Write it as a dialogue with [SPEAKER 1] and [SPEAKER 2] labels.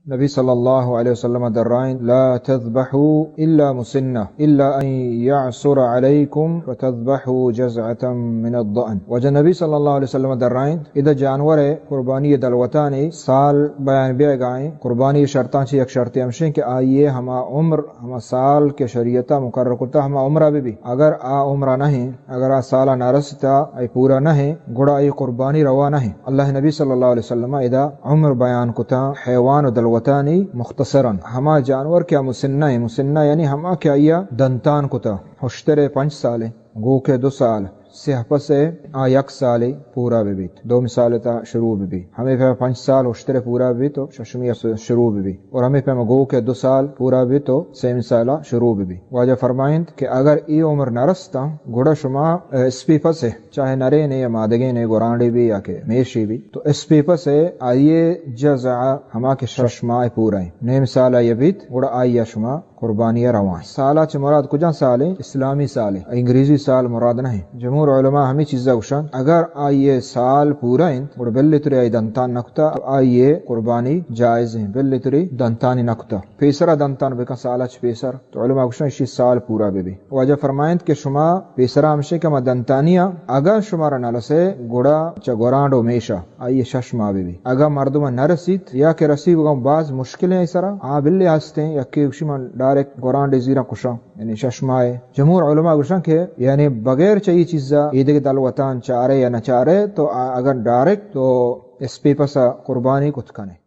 [SPEAKER 1] نبی صلی اللہ علیہ وسلم درائن لا تذبحوا الا مسنة الا ان يعصر عليكم فتذبحوا جزعة من الضأن. وجہ نبی صلی اللہ علیہ وسلم درائن ادھا جانور قربانی دلوتانی سال بیان بے گائیں قربانی شرطان چی ایک شرطی ہمشیں کہ آئیے ہما عمر ہما سال کے شریعتا مقرر کرتا ہما عمرہ بھی اگر عمرہ نہیں اگر سالہ نارستا ای پورا نہیں گڑا ای قربانی روا نہیں. اللہ نبی صلی اللہ علیہ وسلم ادھا عمر بیان کتا حیوان دلوتانی مختصراً ہما جانور کیا مسنہ ہے. مسنہ یعنی ہما کیا یا دنتان کتا ہشترے 5 سالے گو کے 2 سال سیاہ سے 1 سال پورا بھی دو مثال تا شروع بھی ہمیں پہ 5 سال اشترے پورا بھی تو ششمیہ شروع بھی اور ہمیں پہ گو کے 2 سال پورا بھی تو 6 مثالہ شروع بھی. واجہ فرمائند کہ اگر ای عمر نرستا گوڑا شما اسپیپا سے چاہے نرے نے یا مادگے نے گورانڈی بھی یا کہ میشی بھی تو اسپیپا سے آئیے جزع ہما کے ششماء پورا ہیں 9 مثالہ یہ بیت گوڑا آئیے شما قربانی روائیں. سالہ چھ مراد کجا سال ہے اسلامی سال ہے انگریزی سال مراد نہیں. جمہور علماء ہمیں چیزا گوشن اگر آئیے سال پورا ہیں اور بلی تری آئی دنتان نکتا آئیے قربانی جائز ہیں بلی تری دنتانی نکتا پیسرا دنتان بکن سالہ چھ پیسر تو علماء گوشن اسی سال پورا بھی. واجہ فرمائند کہ شما پیسرا ہمشے کما دنتانیا اگر شمارا نلسے گوڑا چا گورانڈو میشا آئیے ششما بھی اگر مردمہ نرسید یا کہ رسید بعض مشکلیں ایسرا بلی ہستے ہیں یا کہ من ڈائریکٹ گورانڈ زیرہ کشا یعنی ششمائے. جمہور علماء گوشن کہ یعنی بغیر چاہیے چیزا عید کے دلوتان چارے یا نہ چارے تو اگر ڈائریکٹ تو اس پہ پسا قربانی کچھ کنے.